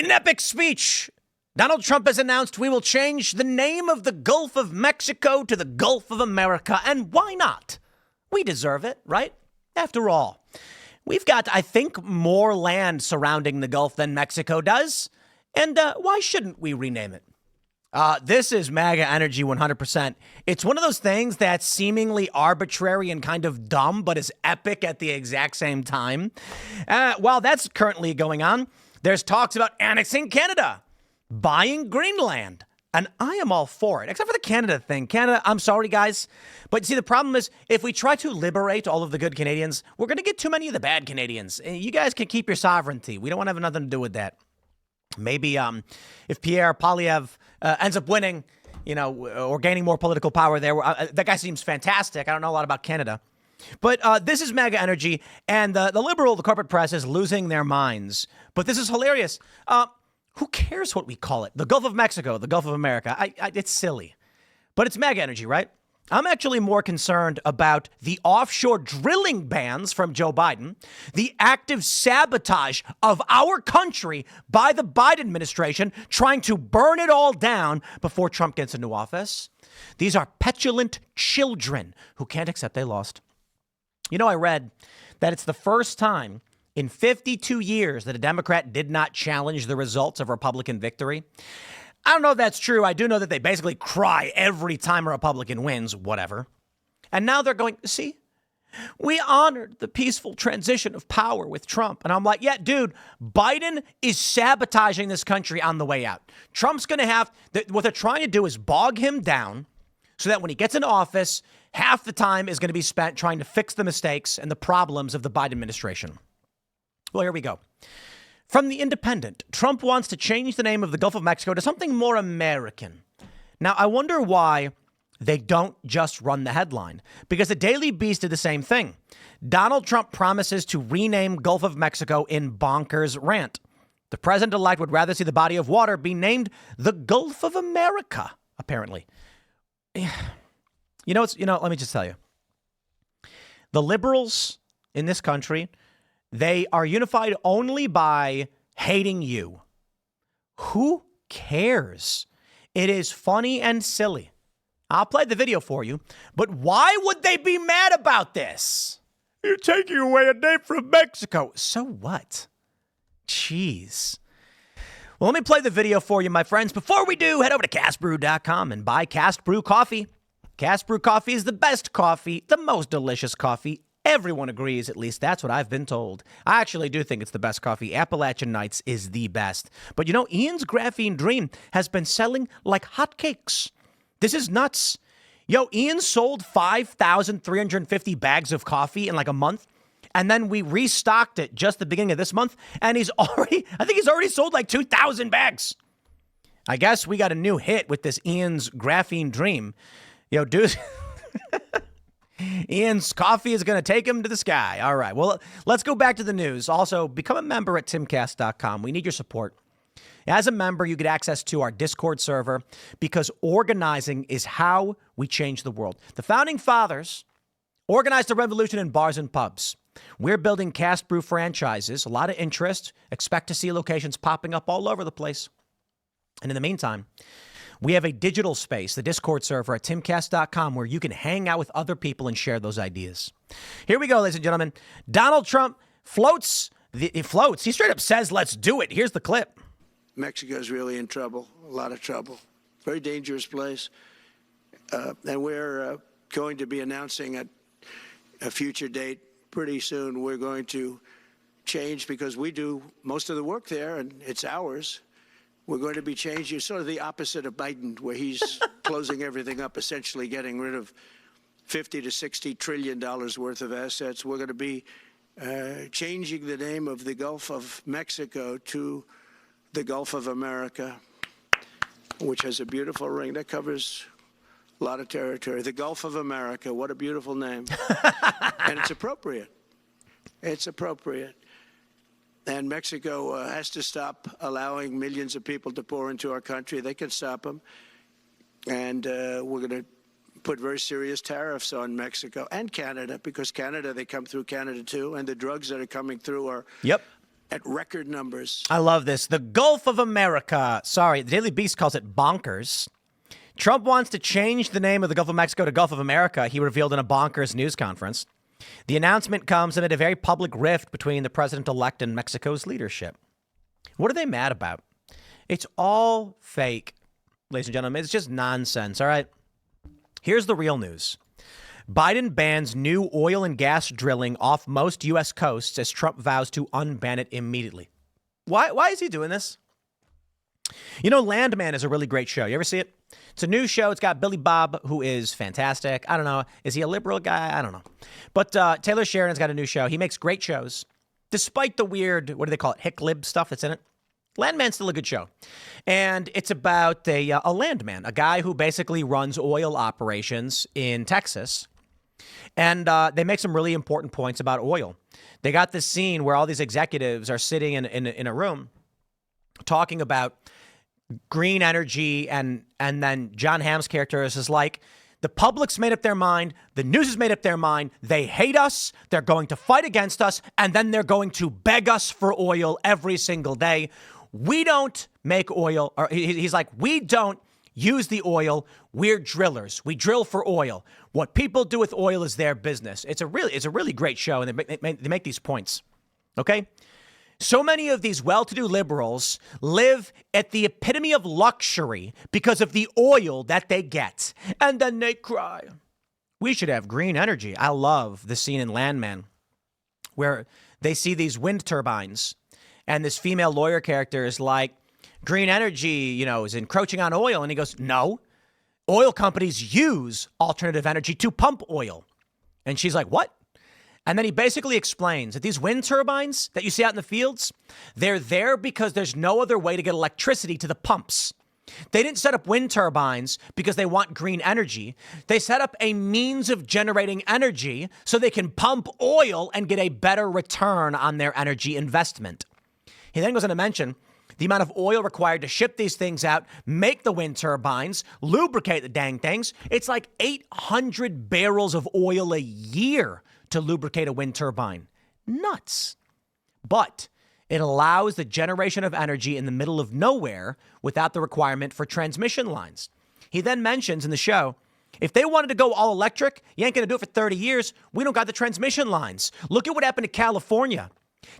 In an epic speech, Donald Trump has announced we will change the name of the Gulf of Mexico to the Gulf of America. And why not? We deserve it, right? After all, we've got, I think, more land surrounding the Gulf than Mexico does. And why shouldn't we rename it? This is MAGA energy 100%. It's one of those things that's seemingly arbitrary and kind of dumb, but is epic at the exact same time. While that's currently going on, there's talks about annexing Canada, buying Greenland, and I am all for it, except for the Canada thing. Canada, I'm sorry, guys. But see, the problem is if we try to liberate all of the good Canadians, we're going to get too many of the bad Canadians. You guys can keep your sovereignty. We don't want to have nothing to do with that. Maybe if Pierre Poilievre ends up winning, or gaining more political power there, that guy seems fantastic. I don't know a lot about Canada. But this is MAGA energy, and the corporate press is losing their minds. But this is hilarious. Who cares what we call it? The Gulf of Mexico, the Gulf of America. It's silly. But it's MAGA energy, right? I'm actually more concerned about the offshore drilling bans from Joe Biden, the active sabotage of our country by the Biden administration, trying to burn it all down before Trump gets into office. These are petulant children who can't accept they lost. I read that it's the first time in 52 years that a Democrat did not challenge the results of Republican victory. I don't know if that's true. I do know that they basically cry every time a Republican wins, whatever. And now they're going, see, we honored the peaceful transition of power with Trump. And I'm like, yeah, dude, Biden is sabotaging this country on the way out. Trump's going to have, what they're trying to do is bog him down so that when he gets into office, half the time is going to be spent trying to fix the mistakes and the problems of the Biden administration. Well, here we go. From The Independent, Trump wants to change the name of the Gulf of Mexico to something more American. Now, I wonder why they don't just run the headline, because the Daily Beast did the same thing. Donald Trump promises to rename Gulf of Mexico in bonkers rant. The president-elect would rather see the body of water be named the Gulf of America, apparently. Let me just tell you. The liberals in this country, they are unified only by hating you. Who cares? It is funny and silly. I'll play the video for you, but why would they be mad about this? You're taking away a name from Mexico. So what? Jeez. Well, let me play the video for you, my friends. Before we do, head over to castbrew.com and buy Cast Brew coffee. Cast Brew coffee is the best coffee, the most delicious coffee. Everyone agrees, at least that's what I've been told. I actually do think it's the best coffee. Appalachian Nights is the best. But Ian's Graphene Dream has been selling like hotcakes. This is nuts. Ian sold 5,350 bags of coffee in like a month. And then we restocked it just the beginning of this month. And he's already sold like 2,000 bags. I guess we got a new hit with this Ian's Graphene Dream. Dude. Ian's coffee is going to take him to the sky. All right. Well, let's go back to the news. Also, become a member at timcast.com. We need your support. As a member, you get access to our Discord server because organizing is how we change the world. The founding fathers organized a revolution in bars and pubs. We're building Cast Brew franchises. A lot of interest. Expect to see locations popping up all over the place. And in the meantime, we have a digital space, the Discord server at timcast.com, where you can hang out with other people and share those ideas. Here we go, ladies and gentlemen. Donald Trump floats. He straight up says, let's do it. Here's the clip. Mexico's really in trouble, a lot of trouble. Very dangerous place. And we're going to be announcing at a future date pretty soon. We're going to change because we do most of the work there and it's ours. We're going to be changing sort of the opposite of Biden, where he's closing everything up, essentially getting rid of $50 to $60 trillion worth of assets. We're going to be changing the name of the Gulf of Mexico to the Gulf of America, which has a beautiful ring that covers a lot of territory. The Gulf of America, what a beautiful name. And it's appropriate. It's appropriate. And Mexico has to stop allowing millions of people to pour into our country. They can stop them. And we're going to put very serious tariffs on Mexico and Canada, because Canada, they come through Canada too. And the drugs that are coming through are at record numbers. I love this. The Gulf of America. Sorry, the Daily Beast calls it bonkers. Trump wants to change the name of the Gulf of Mexico to Gulf of America, he revealed in a bonkers news conference. The announcement comes amid a very public rift between the president-elect and Mexico's leadership. What are they mad about? It's all fake, ladies and gentlemen. It's just nonsense, all right? Here's the real news. Biden bans new oil and gas drilling off most U.S. coasts as Trump vows to unban it immediately. Why is he doing this? You know, Landman is a really great show. You ever see it? It's a new show. It's got Billy Bob, who is fantastic. I don't know. Is he a liberal guy? I don't know. But Taylor Sheridan's got a new show. He makes great shows, despite the weird, what do they call it, hick lib stuff that's in it. Landman's still a good show. And it's about a landman, a guy who basically runs oil operations in Texas. And they make some really important points about oil. They got this scene where all these executives are sitting in a room talking about green energy, and then John Hamm's character is like, the public's made up their mind, the news has made up their mind, they hate us, they're going to fight against us, and then they're going to beg us for oil every single day. We don't make oil, or he's like, we don't use the oil, we're drillers. We drill for oil. What people do with oil is their business. It's a really great show, and they make these points, okay? So many of these well-to-do liberals live at the epitome of luxury because of the oil that they get. And then they cry. We should have green energy. I love the scene in Landman where they see these wind turbines and this female lawyer character is like, green energy, is encroaching on oil. And he goes, no, oil companies use alternative energy to pump oil. And she's like, what? And then he basically explains that these wind turbines that you see out in the fields, they're there because there's no other way to get electricity to the pumps. They didn't set up wind turbines because they want green energy. They set up a means of generating energy so they can pump oil and get a better return on their energy investment. He then goes on to mention the amount of oil required to ship these things out, make the wind turbines, lubricate the dang things. It's like 800 barrels of oil a year to lubricate a wind turbine. Nuts. But it allows the generation of energy in the middle of nowhere without the requirement for transmission lines. He then mentions in the show, if they wanted to go all electric, you ain't going to do it for 30 years. We don't got the transmission lines. Look at what happened to California.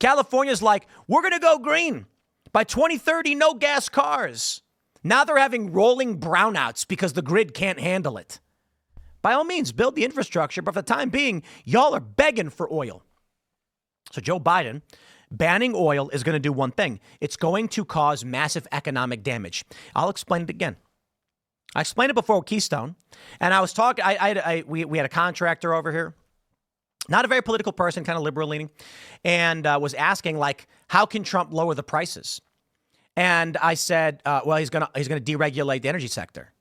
California's like, we're going to go green. By 2030, no gas cars. Now they're having rolling brownouts because the grid can't handle it. By all means, build the infrastructure, but for the time being, y'all are begging for oil. So Joe Biden banning oil is going to do one thing. It's going to cause massive economic damage. I'll explain it again. I explained it before with Keystone, and I was talking. We had a contractor over here, not a very political person, kind of liberal leaning, and was asking like, how can Trump lower the prices? And I said, well, he's gonna deregulate the energy sector.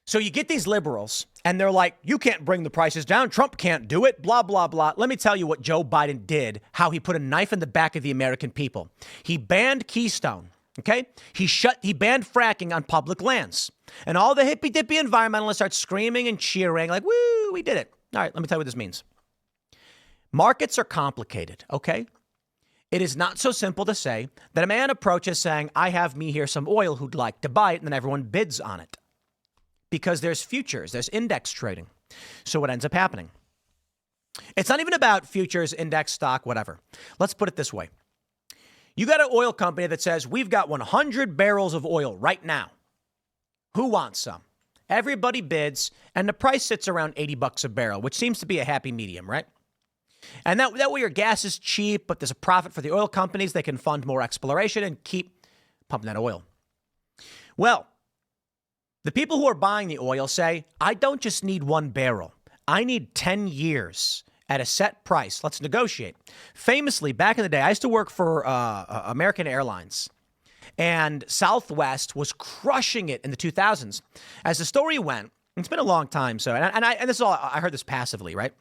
So you get these liberals, and they're like, you can't bring the prices down. Trump can't do it, blah, blah, blah. Let me tell you what Joe Biden did, how he put a knife in the back of the American people. He banned Keystone, okay? He banned fracking on public lands. And all the hippy-dippy environmentalists start screaming and cheering like, woo, we did it. All right, let me tell you what this means. Markets are complicated, okay? It is not so simple to say that a man approaches saying, I have me here some oil who'd like to buy it, and then everyone bids on it. Because there's futures, there's index trading. So what ends up happening? It's not even about futures, index, stock, whatever. Let's put it this way. You got an oil company that says, we've got 100 barrels of oil right now. Who wants some? Everybody bids, and the price sits around $80 a barrel, which seems to be a happy medium, right? And that way your gas is cheap, but there's a profit for the oil companies. They can fund more exploration and keep pumping that oil. Well, the people who are buying the oil say, I don't just need 1 barrel. I need 10 years at a set price. Let's negotiate. Famously, back in the day, I used to work for American Airlines, and Southwest was crushing it in the 2000s. As the story went, it's been a long time, so and this is all I heard this passively, right?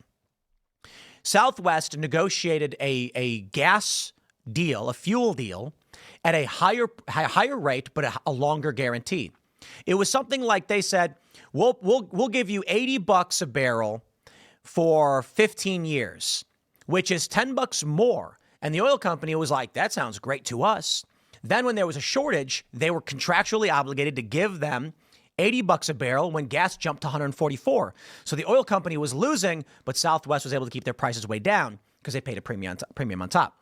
Southwest negotiated a gas deal, a fuel deal, at a higher rate, but a longer guarantee. It was something like they said, we'll give you $80 a barrel for 15 years, which is $10 more. And the oil company was like, that sounds great to us. Then when there was a shortage, they were contractually obligated to give them $80 a barrel when gas jumped to 144. So the oil company was losing, but Southwest was able to keep their prices way down because they paid a premium on top.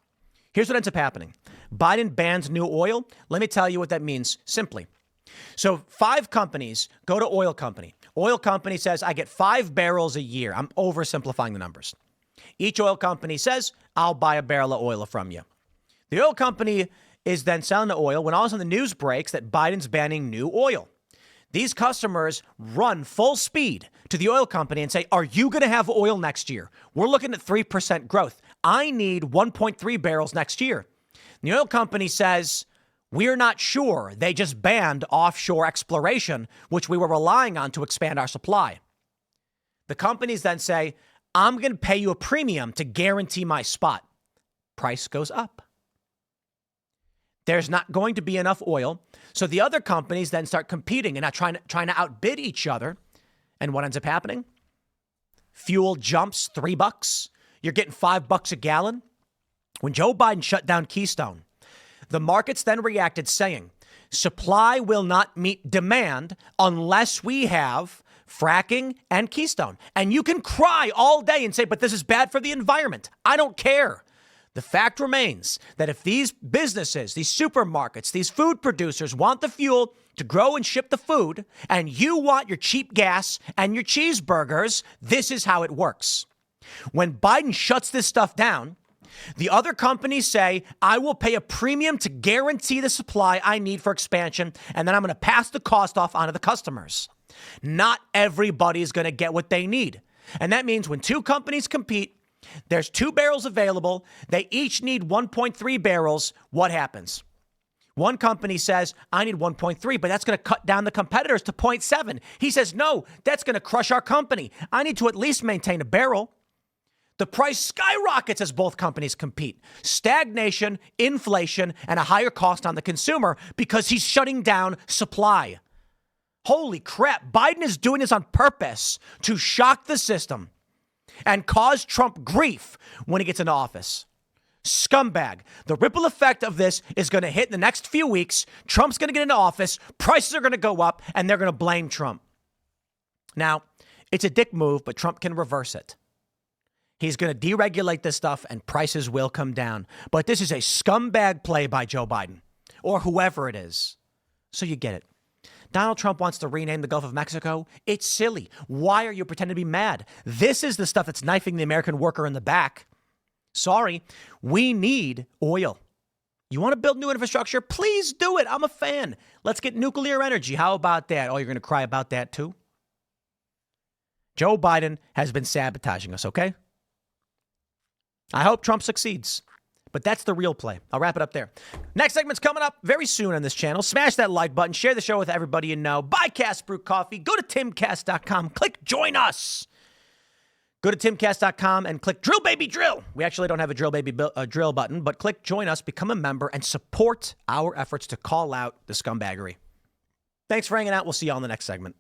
Here's what ends up happening. Biden bans new oil. Let me tell you what that means simply. So 5 companies go to oil company. Oil company says, I get 5 barrels a year. I'm oversimplifying the numbers. Each oil company says, I'll buy a barrel of oil from you. The oil company is then selling the oil when all of a sudden the news breaks that Biden's banning new oil. These customers run full speed to the oil company and say, are you going to have oil next year? We're looking at 3% growth. I need 1.3 barrels next year. And the oil company says, we're not sure. They just banned offshore exploration, which we were relying on to expand our supply. The companies then say, I'm going to pay you a premium to guarantee my spot. Price goes up. There's not going to be enough oil. So the other companies then start competing and trying to outbid each other. And what ends up happening? Fuel jumps $3. You're getting $5 a gallon. When Joe Biden shut down Keystone, the markets then reacted saying, supply will not meet demand unless we have fracking and Keystone. And you can cry all day and say, but this is bad for the environment. I don't care. The fact remains that if these businesses, these supermarkets, these food producers want the fuel to grow and ship the food, and you want your cheap gas and your cheeseburgers, this is how it works. When Biden shuts this stuff down, the other companies say, I will pay a premium to guarantee the supply I need for expansion, and then I'm going to pass the cost off onto the customers. Not everybody is going to get what they need. And that means when 2 companies compete, there's 2 barrels available. They each need 1.3 barrels. What happens? One company says, I need 1.3, but that's going to cut down the competitors to 0.7. He says, no, that's going to crush our company. I need to at least maintain a barrel. The price skyrockets as both companies compete. Stagnation, inflation, and a higher cost on the consumer because he's shutting down supply. Holy crap. Biden is doing this on purpose to shock the system and cause Trump grief when he gets into office. Scumbag. The ripple effect of this is going to hit in the next few weeks. Trump's going to get into office. Prices are going to go up, and they're going to blame Trump. Now, it's a dick move, but Trump can reverse it. He's going to deregulate this stuff, and prices will come down. But this is a scumbag play by Joe Biden, or whoever it is. So you get it. Donald Trump wants to rename the Gulf of Mexico. It's silly. Why are you pretending to be mad? This is the stuff that's knifing the American worker in the back. Sorry, we need oil. You want to build new infrastructure? Please do it. I'm a fan. Let's get nuclear energy. How about that? Oh, you're going to cry about that too? Joe Biden has been sabotaging us, okay? I hope Trump succeeds. But that's the real play. I'll wrap it up there. Next segment's coming up very soon on this channel. Smash that like button. Share the show with everybody you know. Buy Cast Brew Coffee. Go to timcast.com. Click Join Us. Go to timcast.com and click Drill Baby Drill. We actually don't have a drill button, but click Join Us, become a member, and support our efforts to call out the scumbaggery. Thanks for hanging out. We'll see you on the next segment.